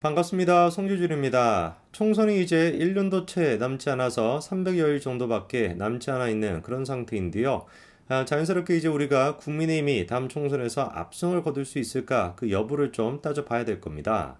반갑습니다. 송규준입니다. 총선이 이제 1년도 채 남지 않아서 300여일 정도밖에 남지 않아 있는 그런 상태인데요. 자연스럽게 이제 우리가 국민의힘이 다음 총선에서 압승을 거둘 수 있을까 그 여부를 좀 따져봐야 될 겁니다.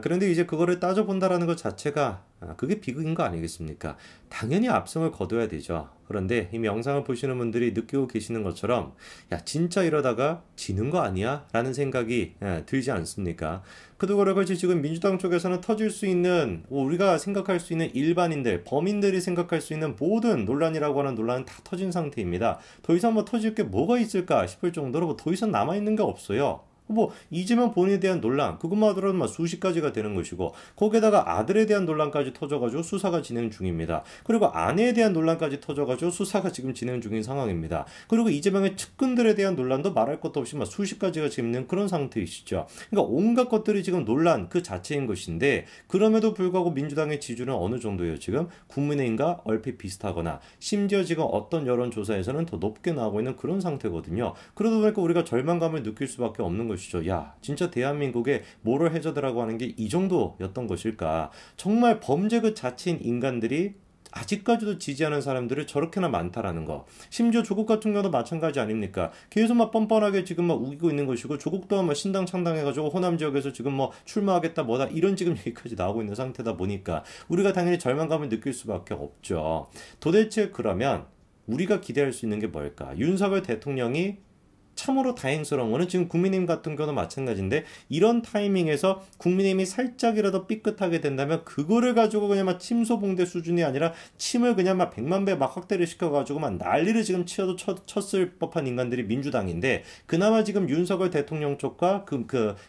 그런데 이제 그거를 따져본다라는 것 자체가 그게 비극인 거 아니겠습니까? 당연히 압승을 거둬야 되죠. 그런데 이미 영상을 보시는 분들이 느끼고 계시는 것처럼 야 진짜 이러다가 지는 거 아니야? 라는 생각이 들지 않습니까? 그도 그렇고 지금 민주당 쪽에서는 터질 수 있는 우리가 생각할 수 있는 일반인들, 범인들이 생각할 수 있는 모든 논란이라고 하는 논란은 다 터진 상태입니다. 더 이상 뭐 터질 게 뭐가 있을까 싶을 정도로 뭐더 이상 남아있는 게 없어요. 뭐 이재명 본인에 대한 논란 그것만 하더라도 막 수십 가지가 되는 것이고 거기에다가 아들에 대한 논란까지 터져가지고 수사가 진행 중입니다. 그리고 아내에 대한 논란까지 터져가지고 수사가 지금 진행 중인 상황입니다. 그리고 이재명의 측근들에 대한 논란도 말할 것도 없이 막 수십 가지가 지금 있는 그런 상태이시죠. 그러니까 온갖 것들이 지금 논란 그 자체인 것인데 그럼에도 불구하고 민주당의 지지율은 어느 정도예요? 지금 국민의힘과 얼핏 비슷하거나 심지어 지금 어떤 여론조사에서는 더 높게 나오고 있는 그런 상태거든요. 그러다 보니까 우리가 절망감을 느낄 수밖에 없는 것이죠. 야, 진짜 대한민국의 모럴 해저드라고 하는 게 이 정도였던 것일까? 정말 범죄 그 자체인 인간들이 아직까지도 지지하는 사람들이 저렇게나 많다라는 거. 심지어 조국 같은 경우도 마찬가지 아닙니까? 계속 막 뻔뻔하게 지금 막 우기고 있는 것이고 조국 또한 막 신당 창당해가지고 호남 지역에서 지금 뭐 출마하겠다 뭐다 이런 지금 얘기까지 나오고 있는 상태다 보니까 우리가 당연히 절망감을 느낄 수밖에 없죠. 도대체 그러면 우리가 기대할 수 있는 게 뭘까? 윤석열 대통령이 참으로 다행스러운 거는 지금 국민의힘 같은 경우도 마찬가지인데 이런 타이밍에서 국민의힘이 살짝이라도 삐끗하게 된다면 그거를 가지고 그냥 막 침소봉대 수준이 아니라 침을 그냥 막 100만 배 막 확대를 시켜가지고 막 난리를 지금 쳤을 법한 인간들이 민주당인데 그나마 지금 윤석열 대통령 쪽과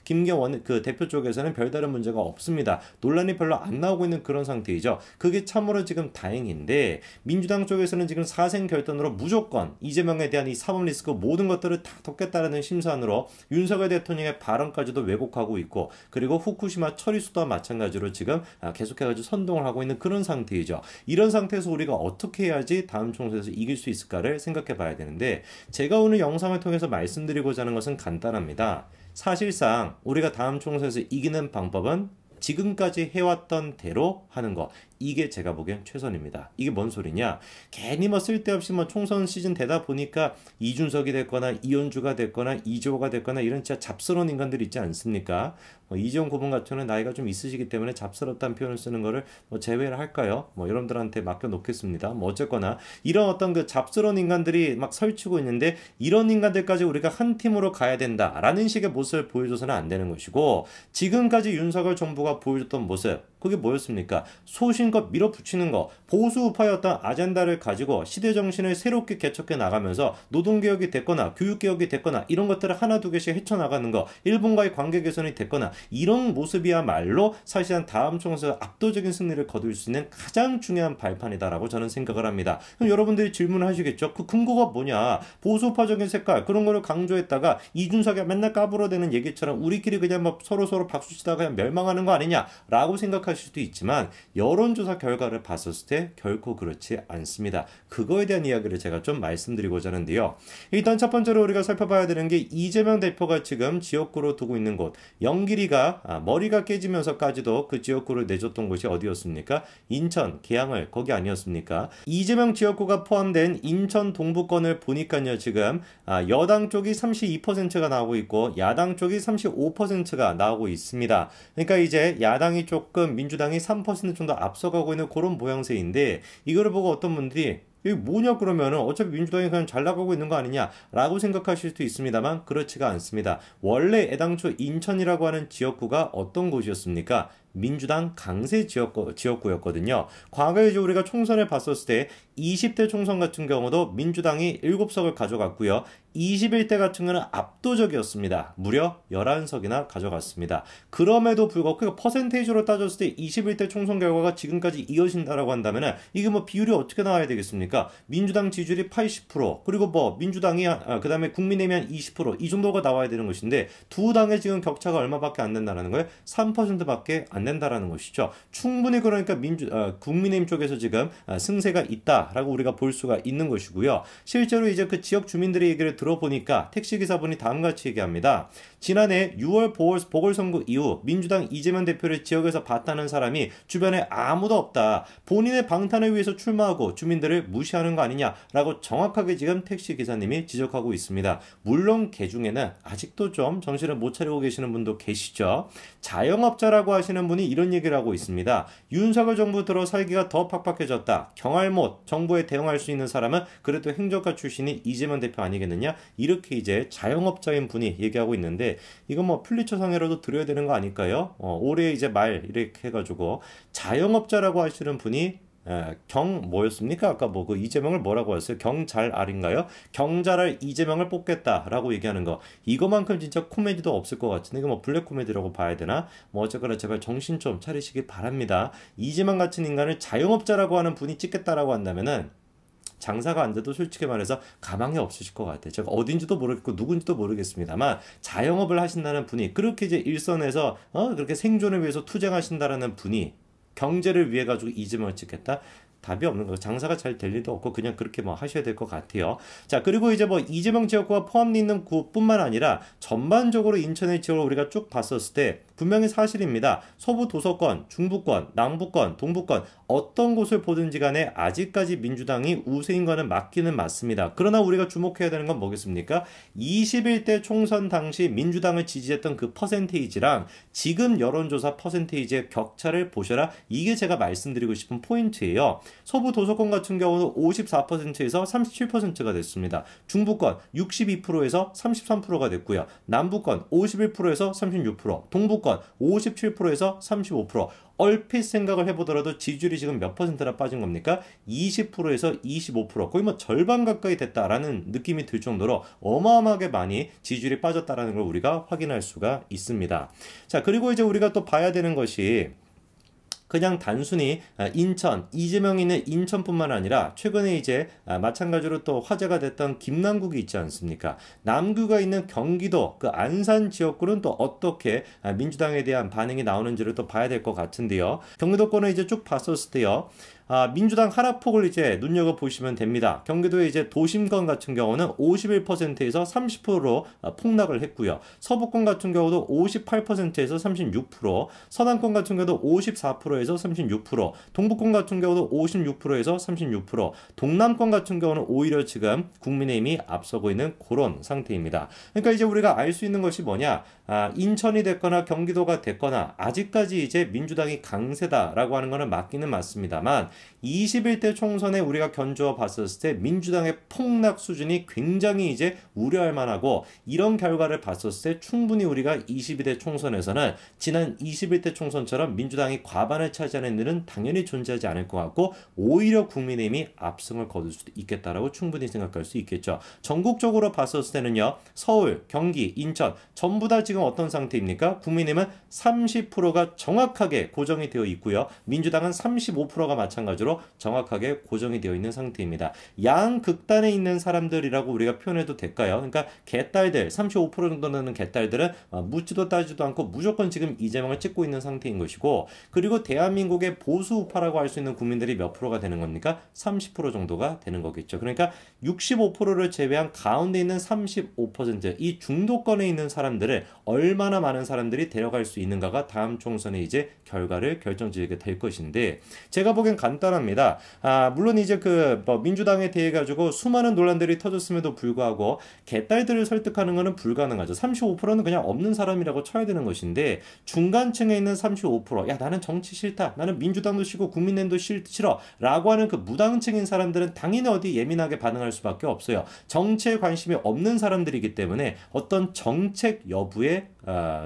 김경원 그 대표 쪽에서는 별다른 문제가 없습니다. 논란이 별로 안 나오고 있는 그런 상태이죠. 그게 참으로 지금 다행인데 민주당 쪽에서는 지금 사생결단으로 무조건 이재명에 대한 이 사법 리스크 모든 것들을 다 덮겠다라는 심산으로 윤석열 대통령의 발언까지도 왜곡하고 있고 그리고 후쿠시마 처리수도와 마찬가지로 지금 계속해가지고 선동을 하고 있는 그런 상태이죠. 이런 상태에서 우리가 어떻게 해야지 다음 총선에서 이길 수 있을까를 생각해 봐야 되는데 제가 오늘 영상을 통해서 말씀드리고자 하는 것은 간단합니다. 사실상 우리가 다음 총선에서 이기는 방법은 지금까지 해왔던 대로 하는 거 이게 제가 보기엔 최선입니다. 이게 뭔 소리냐? 괜히 뭐 쓸데없이 뭐 총선 시즌 되다 보니까 이준석이 됐거나 이현주가 됐거나 이재호가 됐거나 이런 진짜 잡스러운 인간들이 있지 않습니까? 이재용 고문 같은 경우는 나이가 좀 있으시기 때문에 잡스럽다는 표현을 쓰는 거를 뭐 제외를 할까요? 뭐 여러분들한테 맡겨 놓겠습니다. 뭐 어쨌거나 이런 어떤 그 잡스러운 인간들이 막 설치고 있는데 이런 인간들까지 우리가 한 팀으로 가야 된다라는 식의 모습을 보여줘서는 안 되는 것이고 지금까지 윤석열 정부가 보여줬던 모습 그게 뭐였습니까? 소신껏 밀어붙이는 거, 보수 우파의 어떤 아젠다를 가지고 시대 정신을 새롭게 개척해 나가면서 노동개혁이 됐거나 교육개혁이 됐거나 이런 것들을 하나 두 개씩 헤쳐나가는 거, 일본과의 관계 개선이 됐거나 이런 모습이야말로 사실상 다음 총선에서 압도적인 승리를 거둘 수 있는 가장 중요한 발판이다라고 저는 생각을 합니다. 그럼 여러분들이 질문을 하시겠죠? 그 근거가 뭐냐? 보수 우파적인 색깔 그런 거를 강조했다가 이준석이 맨날 까불어대는 얘기처럼 우리끼리 그냥 뭐 서로 박수치다가 그냥 멸망하는 거 아니냐라고 생각할 수도 있지만 여론조사 결과를 봤었을 때 결코 그렇지 않습니다. 그거에 대한 이야기를 제가 좀 말씀드리고자 하는데요. 일단 첫 번째로 우리가 살펴봐야 되는 게 이재명 대표가 지금 지역구로 두고 있는 곳 영길이가 머리가 깨지면서까지도 그 지역구를 내줬던 곳이 어디였습니까? 인천, 계양을 거기 아니었습니까? 이재명 지역구가 포함된 인천 동부권을 보니까요 지금 여당 쪽이 32%가 나오고 있고 야당 쪽이 35%가 나오고 있습니다. 그러니까 이제 야당이 조금 민주당이 3% 정도 앞서가고 있는 그런 모양새인데 이거를 보고 어떤 분들이 이게 뭐냐 그러면은 어차피 민주당이 그냥 잘 나가고 있는 거 아니냐라고 생각하실 수도 있습니다만 그렇지가 않습니다. 원래 애당초 인천이라고 하는 지역구가 어떤 곳이었습니까? 민주당 강세 지역구였거든요. 과거에 이제 우리가 총선을 봤었을 때 20대 총선 같은 경우도 민주당이 7석을 가져갔고요. 21대 같은 경우는 압도적이었습니다. 무려 11석이나 가져갔습니다. 그럼에도 불구하고 그 퍼센테이지로 따졌을 때 21대 총선 결과가 지금까지 이어진다라고 한다면 이게 뭐 비율이 어떻게 나와야 되겠습니까? 민주당 지지율이 80% 그리고 뭐 민주당이 그 다음에 국민의힘이 한 20%이 정도가 나와야 되는 것인데 두 당의 지금 격차가 얼마밖에 안 된다는 거예요? 3%밖에 안 된다라는 것이죠. 충분히 그러니까 국민의힘 쪽에서 지금 승세가 있다라고 우리가 볼 수가 있는 것이고요. 실제로 이제 그 지역 주민들의 얘기를 들어보니까 택시기사분이 다음같이 얘기합니다. 지난해 6월 보궐선거 이후 민주당 이재명 대표를 지역에서 봤다는 사람이 주변에 아무도 없다. 본인의 방탄을 위해서 출마하고 주민들을 무시하는 거 아니냐라고 정확하게 지금 택시기사님이 지적하고 있습니다. 물론 개 중에는 아직도 좀 정신을 못 차리고 계시는 분도 계시죠. 자영업자라고 하시는 분이 이런 얘기를 하고 있습니다. 윤석열 정부 들어 살기가 더 팍팍해졌다. 경알못 정부에 대응할 수 있는 사람은 그래도 행정가 출신이 이재명 대표 아니겠느냐? 이렇게 이제 자영업자인 분이 얘기하고 있는데 이건 뭐 플리처 상해라도 드려야 되는 거 아닐까요? 올해 이제 말 이렇게 해가지고 자영업자라고 하시는 분이 뭐였습니까? 아까 뭐 그 이재명을 뭐라고 했어요? 경잘알인가요? 경잘알 이재명을 뽑겠다라고 얘기하는 거. 이거만큼 진짜 코미디도 없을 것 같은데 이거 뭐 블랙 코미디라고 봐야 되나? 뭐 어쨌거나 제발 정신 좀 차리시기 바랍니다. 이재명 같은 인간을 자영업자라고 하는 분이 찍겠다라고 한다면은 장사가 안 돼도 솔직히 말해서 가망이 없으실 것 같아요. 제가 어딘지도 모르겠고 누군지도 모르겠습니다만 자영업을 하신다는 분이 그렇게 이제 일선에서 그렇게 생존을 위해서 투쟁하신다라는 분이 경제를 위해 가지고 이재명을 찍겠다? 답이 없는 거예요. 장사가 잘 될 리도 없고 그냥 그렇게 뭐 하셔야 될 것 같아요. 자, 그리고 이제 뭐 이재명 지역구가 포함되어 있는 구뿐만 아니라 전반적으로 인천의 지역을 우리가 쭉 봤었을 때 분명히 사실입니다. 서부 도서권, 중부권, 남부권, 동부권 어떤 곳을 보든지 간에 아직까지 민주당이 우세인 거는 맞기는 맞습니다. 그러나 우리가 주목해야 되는 건 뭐겠습니까? 21대 총선 당시 민주당을 지지했던 그 퍼센테이지랑 지금 여론조사 퍼센테이지의 격차를 보셔라. 이게 제가 말씀드리고 싶은 포인트예요. 서부 도서권 같은 경우는 54%에서 37%가 됐습니다. 중부권 62%에서 33%가 됐고요. 남부권 51%에서 36%, 동부권 57%에서 35%. 얼핏 생각을 해보더라도 지지율이 지금 몇 퍼센트나 빠진 겁니까? 20%에서 25%, 거의 뭐 절반 가까이 됐다라는 느낌이 들 정도로 어마어마하게 많이 지지율이 빠졌다라는 걸 우리가 확인할 수가 있습니다. 자, 그리고 이제 우리가 또 봐야 되는 것이 그냥 단순히 인천, 이재명이 있는 인천뿐만 아니라 최근에 이제 마찬가지로 또 화제가 됐던 김남국이 있지 않습니까? 남구가 있는 경기도 그 안산 지역구는 또 어떻게 민주당에 대한 반응이 나오는지를 또 봐야 될 것 같은데요. 경기도권을 이제 쭉 봤었을 때요. 민주당 하락폭을 이제 눈여겨보시면 됩니다. 경기도의 이제 도심권 같은 경우는 51%에서 30%로 폭락을 했고요. 서부권 같은 경우도 58%에서 36%, 서남권 같은 경우도 54%에서 36%, 동부권 같은 경우도 56%에서 36%, 동남권 같은 경우는 오히려 지금 국민의힘이 앞서고 있는 그런 상태입니다. 그러니까 이제 우리가 알 수 있는 것이 뭐냐? 인천이 됐거나 경기도가 됐거나 아직까지 이제 민주당이 강세다라고 하는 것은 맞기는 맞습니다만 21대 총선에 우리가 견주어 봤었을 때 민주당의 폭락 수준이 굉장히 이제 우려할 만하고 이런 결과를 봤었을 때 충분히 우리가 22대 총선에서는 지난 21대 총선처럼 민주당이 과반을 차지하는 일은 당연히 존재하지 않을 것 같고 오히려 국민의힘이 압승을 거둘 수도 있겠다라고 충분히 생각할 수 있겠죠. 전국적으로 봤었을 때는요. 서울, 경기, 인천 전부 다 지금 어떤 상태입니까? 국민의힘은 30%가 정확하게 고정이 되어 있고요. 민주당은 35%가 마찬가지로 정확하게 고정이 되어 있는 상태입니다. 양극단에 있는 사람들이라고 우리가 표현해도 될까요? 그러니까 개딸들, 35% 정도 되는 개딸들은 묻지도 따지도 않고 무조건 지금 이재명을 찍고 있는 상태인 것이고 그리고 대한민국의 보수 우파라고 할 수 있는 국민들이 몇 프로가 되는 겁니까? 30% 정도가 되는 거겠죠. 그러니까 65%를 제외한 가운데 있는 35%, 이 중도권에 있는 사람들을 얼마나 많은 사람들이 데려갈 수 있는가가 다음 총선에 이제 결과를 결정지게 될 것인데 제가 보기엔 간단합니다. 물론 이제 민주당에 대해 가지고 수많은 논란들이 터졌음에도 불구하고 개딸들을 설득하는 것은 불가능하죠. 35%는 그냥 없는 사람이라고 쳐야 되는 것인데 중간층에 있는 35%, 야 나는 정치 싫다, 나는 민주당도 싫고 국민의힘도 싫어 라고 하는 그 무당층인 사람들은 당연히 어디 예민하게 반응할 수밖에 없어요. 정치에 관심이 없는 사람들이기 때문에 어떤 정책 여부에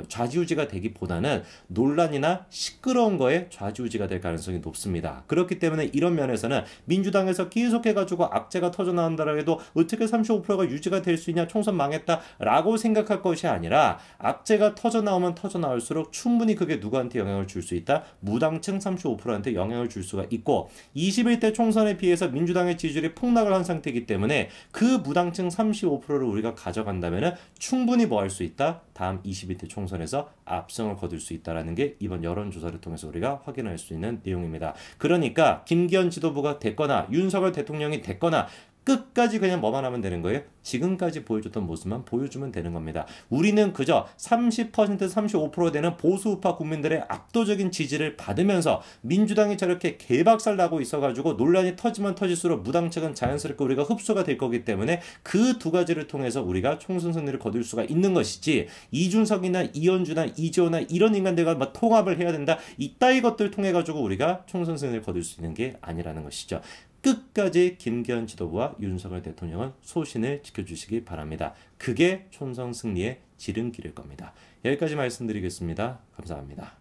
좌지우지가 되기보다는 논란이나 시끄러운 거에 좌지우지가 될 가능성이 높습니다. 그렇기 때문에 이런 면에서는 민주당에서 계속해가지고 악재가 터져나온다고 해도 어떻게 35%가 유지가 될 수 있냐, 총선 망했다라고 생각할 것이 아니라 악재가 터져나오면 터져나올수록 충분히 그게 누구한테 영향을 줄 수 있다? 무당층 35%한테 영향을 줄 수가 있고 21대 총선에 비해서 민주당의 지지율이 폭락을 한 상태이기 때문에 그 무당층 35%를 우리가 가져간다면 충분히 뭐 할 수 있다? 다음 21대 총선에서 압승을 거둘 수 있다는 게 이번 여론조사를 통해서 우리가 확인할 수 있는 내용입니다. 그러니까 김기현 지도부가 됐거나 윤석열 대통령이 됐거나 끝까지 그냥 뭐만 하면 되는 거예요? 지금까지 보여줬던 모습만 보여주면 되는 겁니다. 우리는 그저 30%, 35% 되는 보수우파 국민들의 압도적인 지지를 받으면서 민주당이 저렇게 개박살 나고 있어가지고 논란이 터지면 터질수록 무당측은 자연스럽게 우리가 흡수가 될 거기 때문에 그 두 가지를 통해서 우리가 총선 승리를 거둘 수가 있는 것이지, 이준석이나 이현주나 이재호나 이런 인간들과 막 통합을 해야 된다, 이따위 것들 통해 가지고 우리가 총선 승리를 거둘 수 있는 게 아니라는 것이죠. 끝까지 김기현 지도부와 윤석열 대통령은 소신을 지켜주시기 바랍니다. 그게 총선 승리의 지름길일 겁니다. 여기까지 말씀드리겠습니다. 감사합니다.